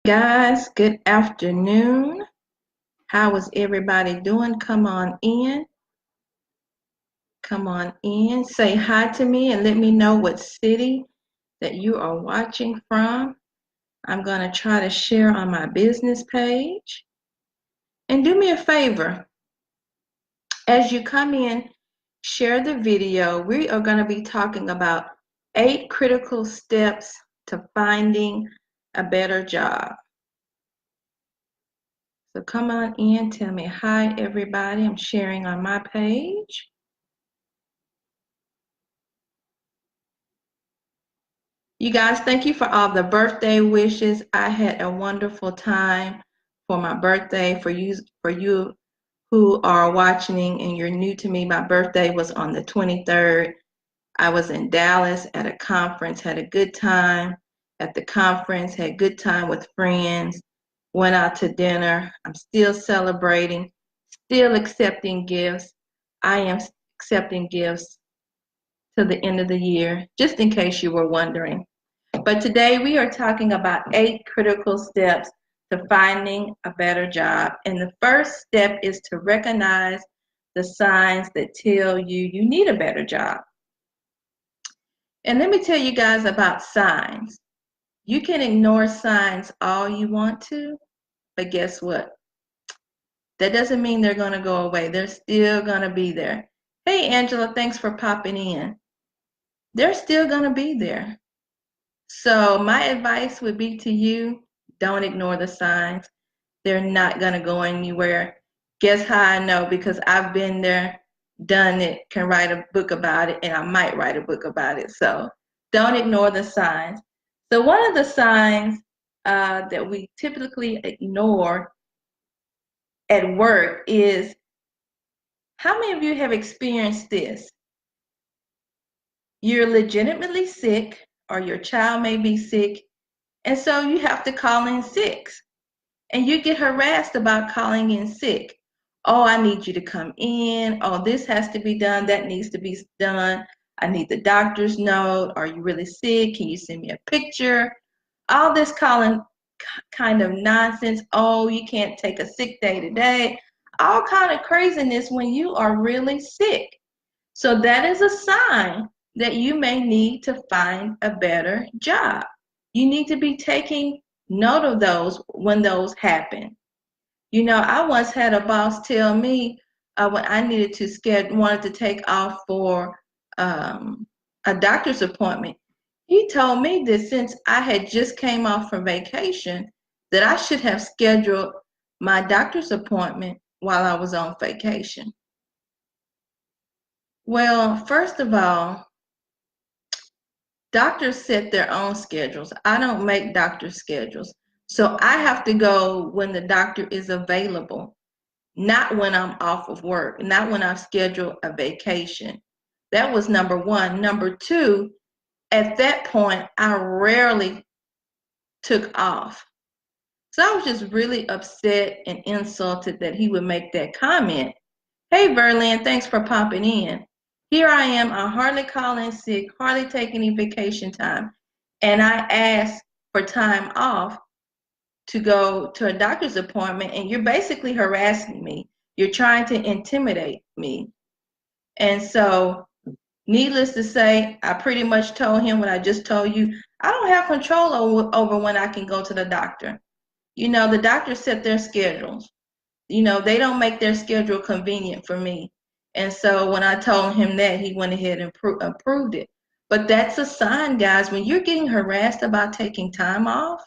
Guys, good afternoon. How is everybody doing? Come on in. Come on in. Say hi to me and let me know what city that you are watching from. I'm going to try to share on my business page. And do me a favor. As you come in, share the video. We are going to be talking about 8 critical steps to finding a better job. So come on in, tell me hi, everybody. I'm sharing on my page. You guys, thank you for all the birthday wishes. I had a wonderful time for my birthday. For you who are watching and you're new to me, my birthday was on the 23rd. I was in Dallas at a conference, had a good time at the conference, had a good time with friends, went out to dinner. I'm still celebrating, still accepting gifts. I am accepting gifts till the end of the year, just in case you were wondering. But today we are talking about 8 critical steps to finding a better job. And the first step is to recognize the signs that tell you you need a better job. And let me tell you guys about signs. You can ignore signs all you want to, but guess what? That doesn't mean they're going to go away. They're still going to be there. Hey, Angela, thanks for popping in. They're still going to be there. So my advice would be to you, don't ignore the signs. They're not going to go anywhere. Guess how I know? Because I've been there, done it, can write a book about it, and I might write a book about it. So don't ignore the signs. So one of the signs that we typically ignore at work is, how many of you have experienced this? You're legitimately sick, or your child may be sick, and so you have to call in sick. And you get harassed about calling in sick. Oh, I need you to come in. Oh, this has to be done. That needs to be done. I need the doctor's note. Are you really sick? Can you send me a picture? All this calling kind of nonsense. Oh, you can't take a sick day today. All kind of craziness when you are really sick. So that is a sign that you may need to find a better job. You need to be taking note of those when those happen. You know, I once had a boss tell me when I needed to wanted to take off for a doctor's appointment. He told me that since I had just came off from vacation, that I should have scheduled my doctor's appointment while I was on vacation. Well, first of all, doctors set their own schedules. I don't make doctor schedules. So I have to go when the doctor is available, not when I'm off of work, not when I've scheduled a vacation. That was number one. Number two, at that point, I rarely took off. So I was just really upset and insulted that he would make that comment. Hey, Verlin, thanks for popping in. Here I am. I hardly call in sick, hardly take any vacation time. And I asked for time off to go to a doctor's appointment, and you're basically harassing me. You're trying to intimidate me. And so, needless to say, I pretty much told him what I just told you. I don't have control over when I can go to the doctor. You know, the doctors set their schedules. You know, they don't make their schedule convenient for me. And so when I told him that, he went ahead and approved it. But that's a sign, guys, when you're getting harassed about taking time off,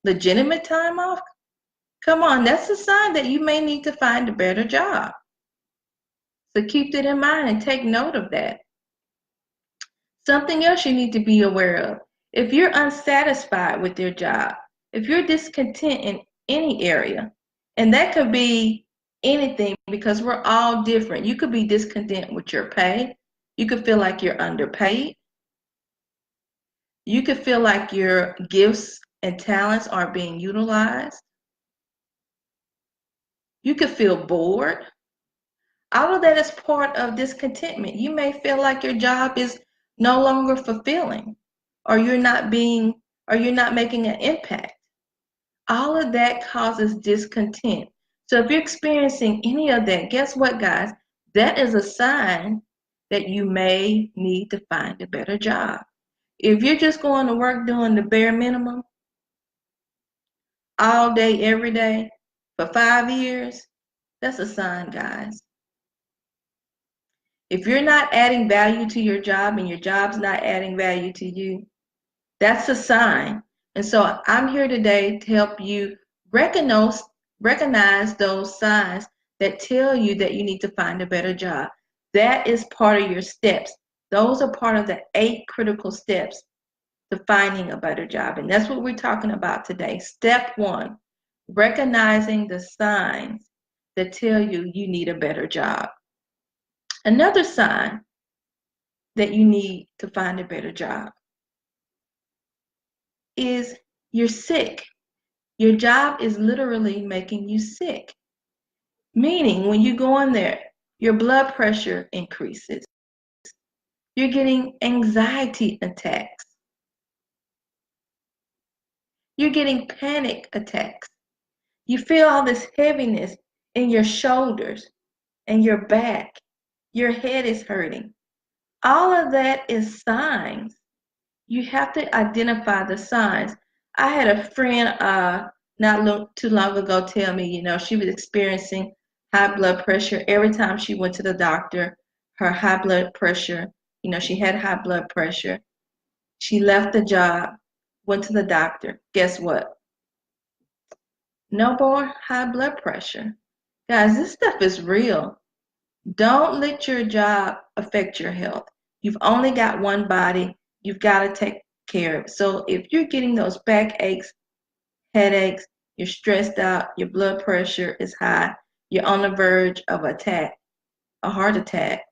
legitimate time off, come on, that's a sign that you may need to find a better job. So keep that in mind and take note of that. Something else you need to be aware of. If you're unsatisfied with your job, if you're discontent in any area, and that could be anything because we're all different. You could be discontent with your pay. You could feel like you're underpaid. You could feel like your gifts and talents aren't being utilized. You could feel bored. All of that is part of discontentment. You may feel like your job is no longer fulfilling, or you're not making an impact. All of that causes discontent. So if you're experiencing any of that, guess what, guys? That is a sign that you may need to find a better job. If you're just going to work doing the bare minimum all day, every day for 5 years, that's a sign, guys. If you're not adding value to your job and your job's not adding value to you, that's a sign. And so I'm here today to help you recognize those signs that tell you that you need to find a better job. That is part of your steps. Those are part of the 8 critical steps to finding a better job. And that's what we're talking about today. Step 1, recognizing the signs that tell you you need a better job. Another sign that you need to find a better job is you're sick. Your job is literally making you sick. Meaning, when you go in there, your blood pressure increases. You're getting anxiety attacks. You're getting panic attacks. You feel all this heaviness in your shoulders and your back. Your head is hurting. All of that is signs. You have to identify the signs. I had a friend not too long ago tell me, she was experiencing high blood pressure. Every time she went to the doctor, her high blood pressure, she had high blood pressure. She left the job, went to the doctor. Guess what? No more high blood pressure. Guys, this stuff is real. Don't let your job affect your health. You've only got one body. You've got to take care of it. So if you're getting those back aches, headaches, you're stressed out, your blood pressure is high, you're on the verge of a heart attack,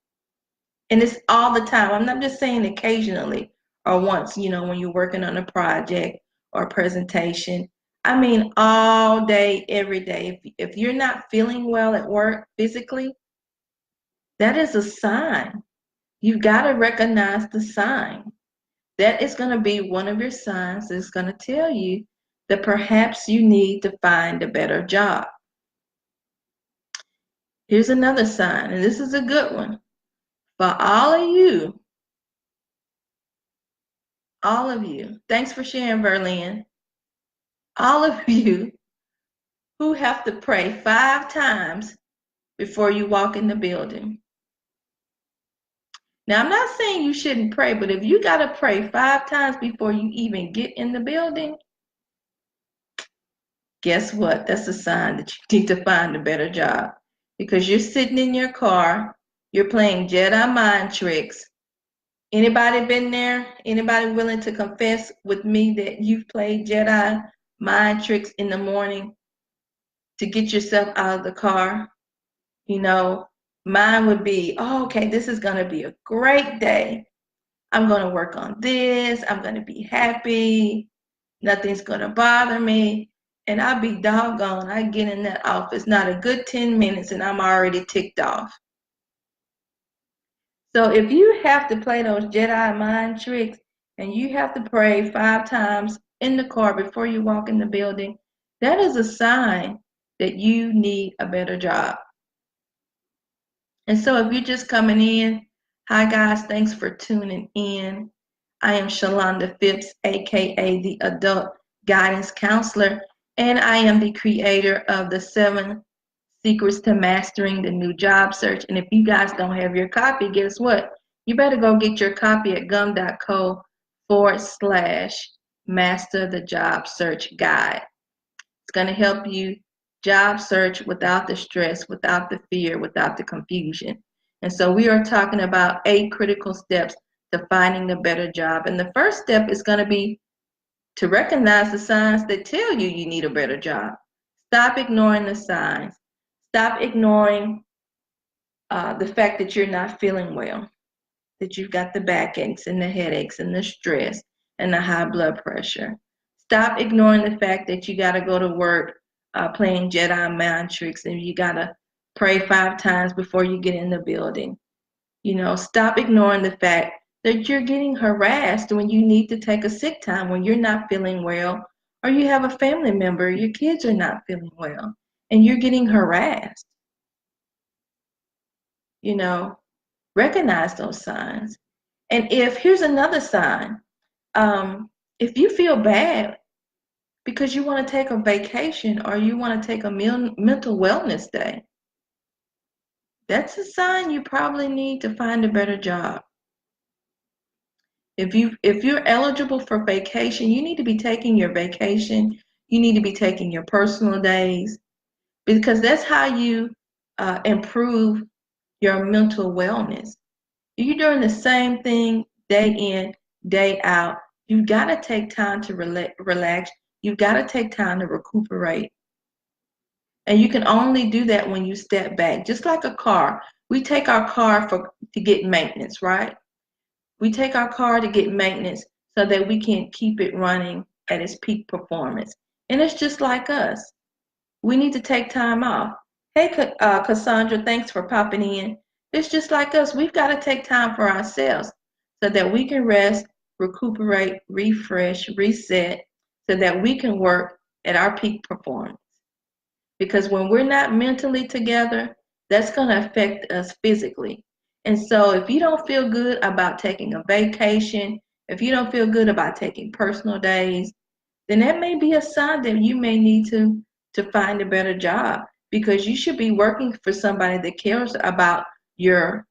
and it's all the time. I'm not just saying occasionally or once, when you're working on a project or a presentation. I mean all day, every day. If you're not feeling well at work physically, that is a sign. You've got to recognize the sign. That is going to be one of your signs that's going to tell you that perhaps you need to find a better job. Here's another sign, and this is a good one. For all of you, thanks for sharing, Verlin. All of you who have to pray 5 times before you walk in the building. Now, I'm not saying you shouldn't pray, but if you got to pray 5 times before you even get in the building, guess what? That's a sign that you need to find a better job, because you're sitting in your car, you're playing Jedi mind tricks. Anybody been there? Anybody willing to confess with me that you've played Jedi mind tricks in the morning to get yourself out of the car? Mine would be, okay, this is going to be a great day. I'm going to work on this. I'm going to be happy. Nothing's going to bother me. And I'll be doggone. I get in that office, not a good 10 minutes, and I'm already ticked off. So if you have to play those Jedi mind tricks and you have to pray 5 times in the car before you walk in the building, that is a sign that you need a better job. And so if you're just coming in, hi guys, thanks for tuning in. I am Shalonda Phipps, aka the Adult Guidance Counselor, and I am the creator of the 7 Secrets to Mastering the New Job Search. And if you guys don't have your copy, guess what? You better go get your copy at gum.co/master the job search guide. It's going to help you job search without the stress, without the fear, without the confusion. And so we are talking about 8 critical steps to finding a better job. And the first step is going to be to recognize the signs that tell you you need a better job. Stop ignoring the signs. Stop ignoring the fact that you're not feeling well, that you've got the backaches and the headaches and the stress and the high blood pressure. Stop ignoring the fact that you got to go to work playing Jedi mind tricks and you got to pray 5 times before you get in the building. Stop ignoring the fact that you're getting harassed when you need to take a sick time, when you're not feeling well, or you have a family member, your kids are not feeling well, and you're getting harassed. You know, recognize those signs. And if here's another sign, if you feel bad because you want to take a vacation or you want to take a mental wellness day, that's a sign you probably need to find a better job. If you're eligible for vacation, you need to be taking your vacation. You need to be taking your personal days because that's how you improve your mental wellness. You're doing the same thing day in, day out. You've got to take time to relax. You've got to take time to recuperate. And you can only do that when you step back. Just like a car, we take our car to get maintenance, right? We take our car to get maintenance so that we can keep it running at its peak performance. And it's just like us. We need to take time off. Hey, Cassandra, thanks for popping in. It's just like us. We've got to take time for ourselves so that we can rest, recuperate, refresh, reset, so that we can work at our peak performance. Because when we're not mentally together, that's going to affect us physically. And so if you don't feel good about taking a vacation, if you don't feel good about taking personal days, then that may be a sign that you may need to find a better job, because you should be working for somebody that cares about your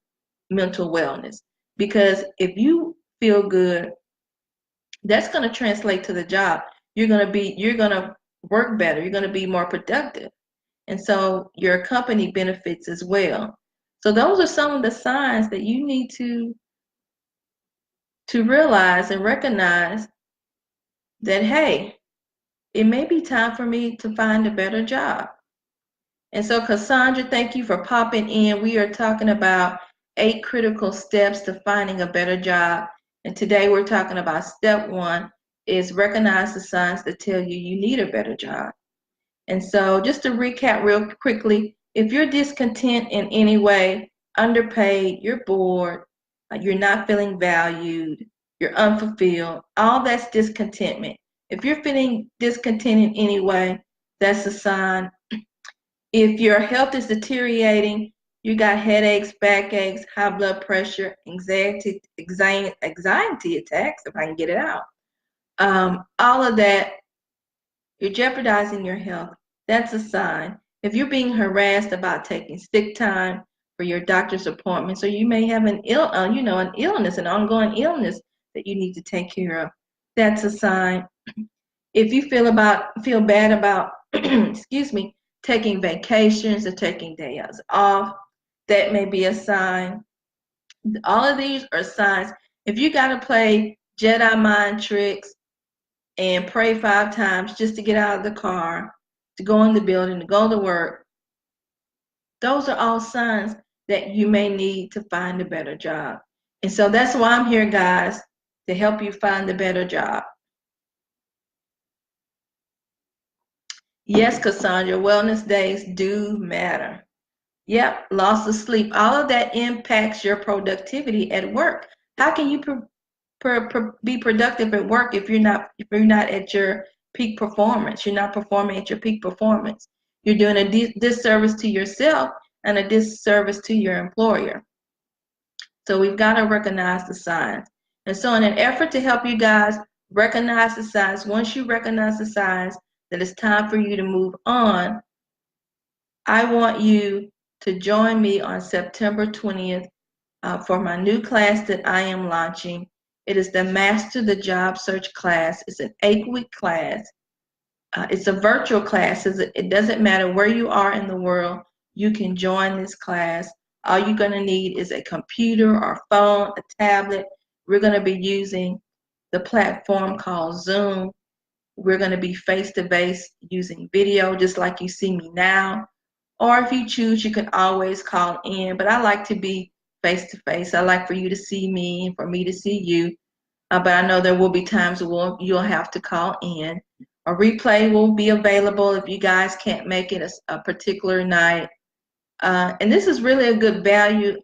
mental wellness. Because if you feel good, that's going to translate to the job. You're going to work better. You're going to be more productive. And so your company benefits as well. So those are some of the signs that you need to realize and recognize that, hey, it may be time for me to find a better job. And so, Cassandra, thank you for popping in. We are talking about 8 critical steps to finding a better job. And today we're talking about step 1 is recognize the signs that tell you you need a better job. And so just to recap real quickly, if you're discontent in any way, underpaid, you're bored, you're not feeling valued, you're unfulfilled, all that's discontentment. If you're feeling discontent in any way, that's a sign. If your health is deteriorating, you got headaches, backaches, high blood pressure, anxiety attacks, if I can get it out. All of that, you're jeopardizing your health. That's a sign. If you're being harassed about taking sick time for your doctor's appointments, or you may have an illness, an ongoing illness that you need to take care of, that's a sign. If you feel bad about, excuse me, taking vacations or taking days off, that may be a sign. All of these are signs. If you got to play Jedi mind tricks and pray 5 times just to get out of the car, to go in the building, to go to work, those are all signs that you may need to find a better job. And so that's why I'm here, guys, to help you find a better job. Yes, Cassandra, wellness days do matter. Yep, loss of sleep. All of that impacts your productivity at work. How can you be productive at work if you're not at your peak performance? You're not performing at your peak performance. You're doing a disservice to yourself and a disservice to your employer. So we've got to recognize the signs. And so in an effort to help you guys recognize the signs, once you recognize the signs that it's time for you to move on, I want you to join me on September 20th for my new class that I am launching. It is the Master the Job Search class. It's an 8-week class. It's a virtual class. It doesn't matter where you are in the world. You can join this class. All you're going to need is a computer or phone, a tablet. We're going to be using the platform called Zoom. We're going to be face-to-face using video, just like you see me now. Or if you choose, you can always call in. But I like to be face-to-face. I like for you to see me and for me to see you. But I know there will be times where you'll have to call in. A replay will be available if you guys can't make it a particular night. And this is really a good value.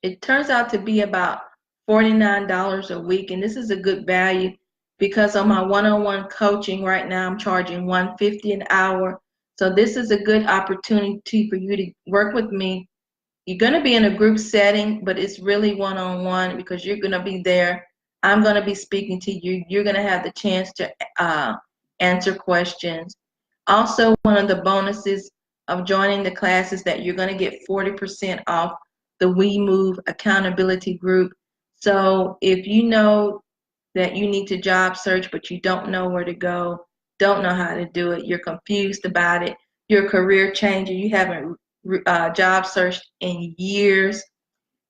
It turns out to be about $49 a week, and this is a good value because on my one-on-one coaching right now, I'm charging $150 an hour. So this is a good opportunity for you to work with me. You're going to be in a group setting, but it's really one-on-one because you're going to be there. I'm going to be speaking to you. You're going to have the chance to answer questions. Also, one of the bonuses of joining the class is that you're going to get 40% off the We Move accountability group. So if you know that you need to job search, but you don't know where to go, don't know how to do it, you're confused about it, you're a career changer, you haven't job searched in years,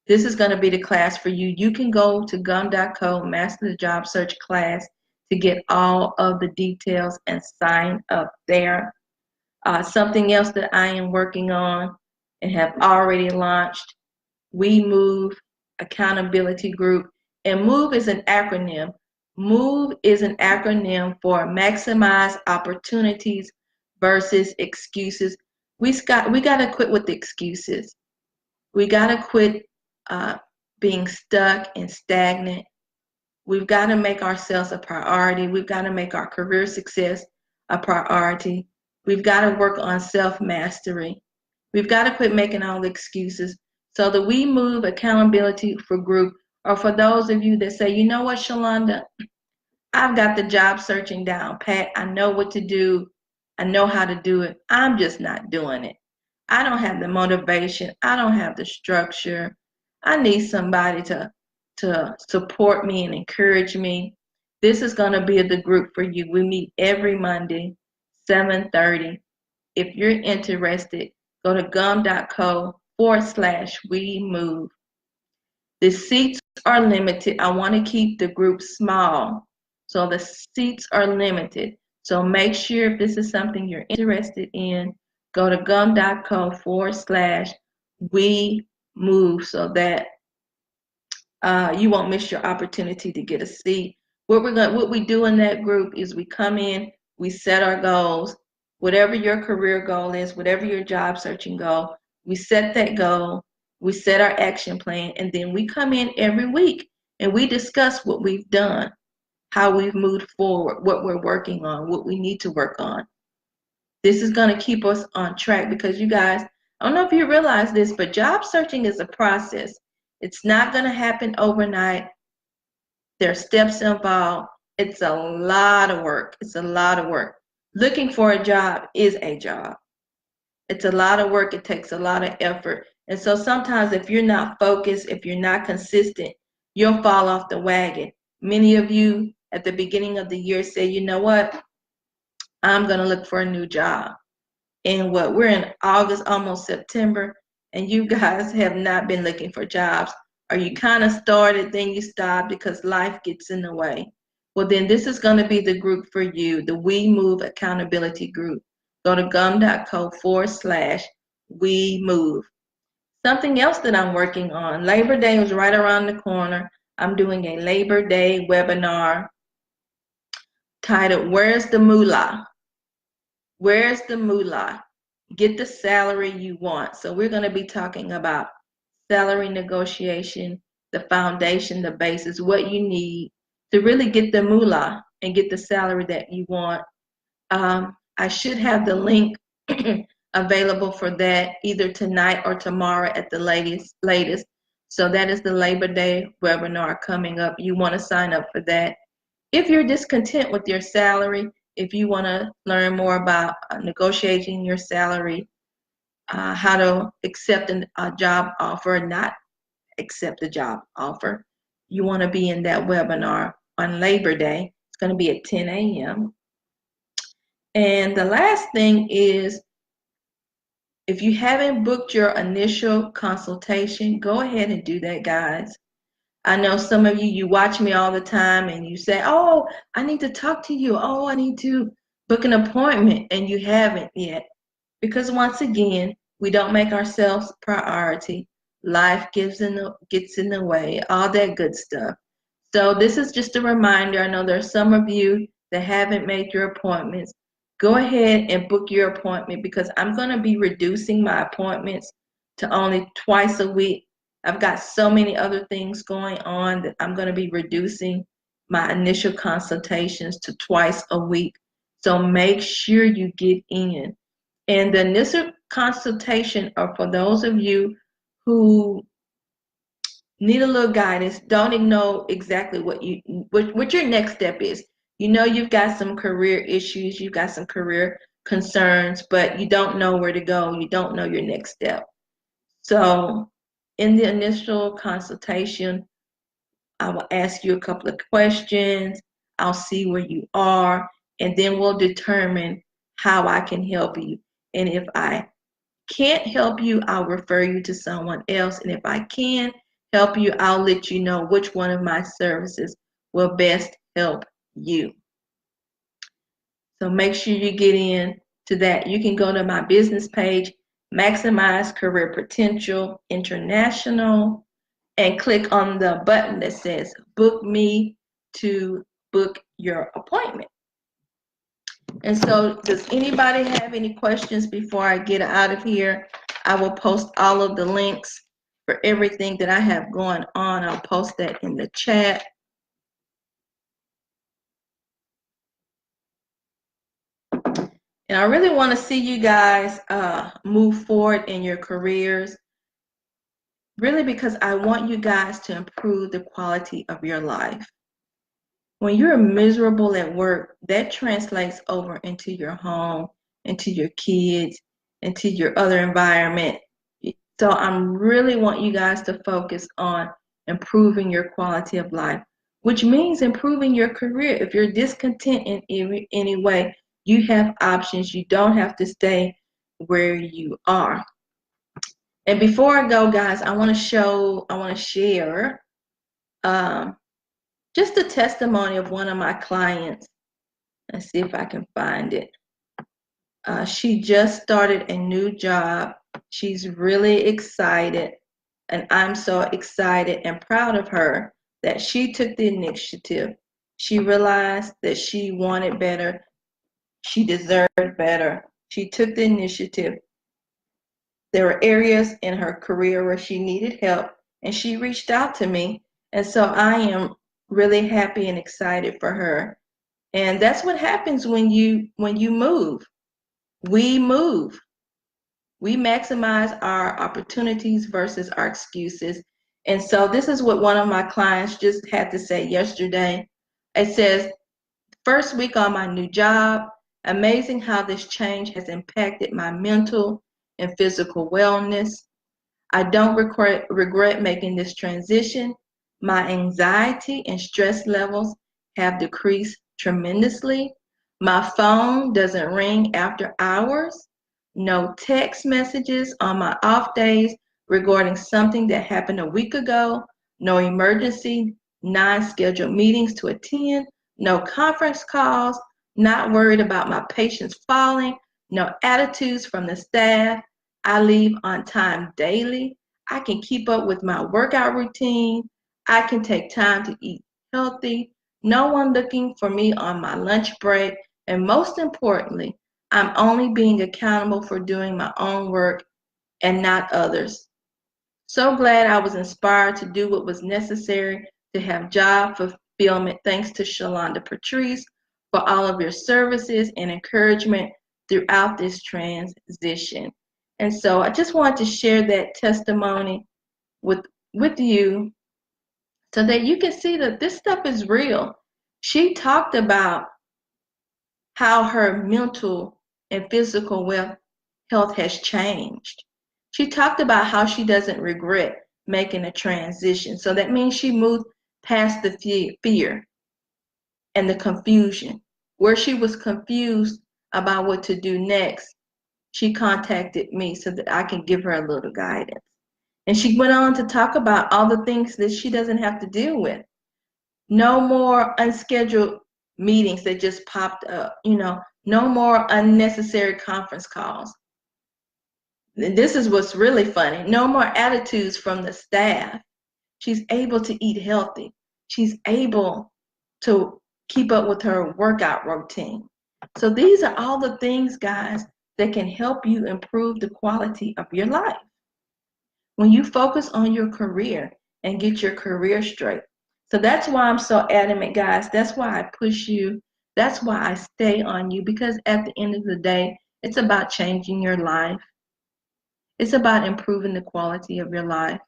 this is going to be the class for you. You can go to gum.co, master the job search class, to get all of the details and sign up there. Something else that I am working on and have already launched, We Move Accountability Group. And MOVE is an acronym. MOVE is an acronym for Maximize Opportunities versus Excuses. We got to quit with the excuses. We got to quit being stuck and stagnant. We've got to make ourselves a priority. We've got to make our career success a priority. We've got to work on self-mastery. We've got to quit making all the excuses. So the We Move accountability for group, or for those of you that say, you know what, Shalonda, I've got the job searching down pat. I know what to do. I know how to do it. I'm just not doing it. I don't have the motivation. I don't have the structure. I need somebody to support me and encourage me. This is going to be the group for you. We meet every Monday, 7:30. If you're interested, go to gum.co/we move. The seats are limited. I want to keep the group small. So the seats are limited. So make sure if this is something you're interested in, go to gum.co/we move so that you won't miss your opportunity to get a seat. What we do in that group is we come in, we set our goals, whatever your career goal is, whatever your job searching goal, we set that goal, we set our action plan, and then we come in every week and we discuss what we've done, how we've moved forward, what we're working on, what we need to work on. This is going to keep us on track because you guys, I don't know if you realize this, but job searching is a process. It's not going to happen overnight. There are steps involved. It's a lot of work. It's a lot of work. Looking for a job is a job. It's a lot of work. It takes a lot of effort. And so sometimes if you're not focused, if you're not consistent, you'll fall off the wagon. Many of you at the beginning of the year say, you know what? I'm going to look for a new job. And we're in August, almost September, and you guys have not been looking for jobs, or you kind of started, then you stopped because life gets in the way. Well, then this is going to be the group for you, the We Move accountability group. Go to gum.co/we move. Something else that I'm working on, Labor Day is right around the corner. I'm doing a Labor Day webinar titled, Where's the Moolah? Where's the moolah? Get the salary you want. So we're going to be talking about salary negotiation, the foundation, the basis, what you need to really get the moolah and get the salary that you want. I should have the link available for that either tonight or tomorrow at the latest. So that is the Labor Day webinar coming up. You want to sign up for that. If you're discontent with your salary, if you want to learn more about negotiating your salary, how to accept a job offer, not accept a job offer, you want to be in that webinar on Labor Day. It's going to be at 10 a.m. And the last thing is, if you haven't booked your initial consultation, go ahead and do that, guys. I know some of you watch me all the time and you say, oh, I need to talk to you. Oh, I need to book an appointment, and you haven't yet. Because once again, we don't make ourselves a priority. Life gets in the way, all that good stuff. So this is just a reminder. I know there's some of you that haven't made your appointments. Go ahead and book your appointment because I'm going to be reducing my appointments to only twice a week. I've got so many other things going on that I'm going to be reducing my initial consultations to twice a week. So make sure you get in. And the initial consultation are for those of you who need a little guidance. Don't know exactly what your next step is. You know you've got some career issues, you've got some career concerns, but you don't know where to go. You don't know your next step. So in the initial consultation, I will ask you a couple of questions. I'll see where you are, and then we'll determine how I can help you. And if I can't help you, I'll refer you to someone else. And if I can help you, I'll let you know which one of my services will best help you. So make sure you get in to that. You can go to my business page, Maximize Career Potential International, and click on the button that says book me to book your appointment. And so does anybody have any questions before I get out of here? I will post all of the links for everything that I have going on. I'll post that in the chat. And I really want to see you guys move forward in your careers, really, because I want you guys to improve the quality of your life. When you're miserable at work, that translates over into your home, into your kids, into your other environment. So I really want you guys to focus on improving your quality of life, which means improving your career. If you're discontent in any way, you have options. You don't have to stay where you are. And before I go, guys, I want to share just a testimony of one of my clients. Let's see if I can find it. She just started a new job. She's really excited, and I'm so excited and proud of her that she took the initiative. She realized that she wanted better. She deserved better. She took the initiative. There were areas in her career where she needed help, and she reached out to me. And so I am really happy and excited for her. And that's what happens when you move. We move. We maximize our opportunities versus our excuses. And so this is what one of my clients just had to say yesterday. It says, first week on my new job, amazing how this change has impacted my mental and physical wellness. I don't regret making this transition. My anxiety and stress levels have decreased tremendously. My phone doesn't ring after hours. No text messages on my off days regarding something that happened a week ago. No emergency, non-scheduled meetings to attend. No conference calls. Not worried about my patients falling. No attitudes from the staff. I leave on time daily. I can keep up with my workout routine. I can take time to eat healthy. No one looking for me on my lunch break. And most importantly, I'm only being accountable for doing my own work and not others. So glad I was inspired to do what was necessary to have job fulfillment. Thanks to Shalonda Patrice for all of your services and encouragement throughout this transition. And so I just want to share that testimony with you so that you can see that this stuff is real. She talked about how her mental and physical health has changed. She talked about how she doesn't regret making a transition. So that means she moved past the fear and the confusion. Where she was confused about what to do next, she contacted me so that I can give her a little guidance. And she went on to talk about all the things that she doesn't have to deal with. No more unscheduled meetings that just popped up, no more unnecessary conference calls. This is what's really funny. No more attitudes from the staff. She's able to eat healthy. She's able to keep up with her workout routine. So these are all the things, guys, that can help you improve the quality of your life. When you focus on your career and get your career straight. So that's why I'm so adamant, guys. That's why I push you. That's why I stay on you, because at the end of the day, it's about changing your life. It's about improving the quality of your life.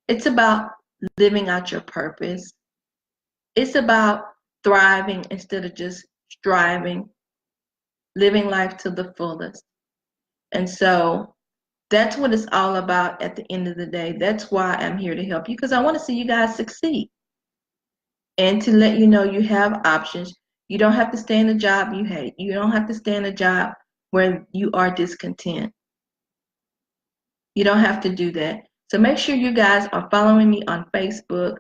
It's about living out your purpose. It's about thriving instead of just striving, living life to the fullest. And so that's what it's all about at the end of the day. That's why I'm here to help you, because I want to see you guys succeed and to let you know you have options. You don't have to stay in a job you hate. You don't have to stay in a job where you are discontent. You don't have to do that. So make sure you guys are following me on Facebook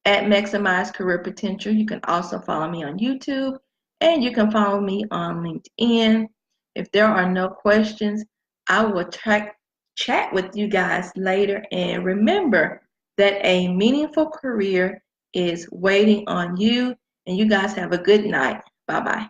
at Maximize Career Potential. You can also follow me on YouTube, and you can follow me on LinkedIn. If there are no questions, I will chat with you guys later. And remember that a meaningful career is waiting on you. And you guys have a good night. Bye-bye.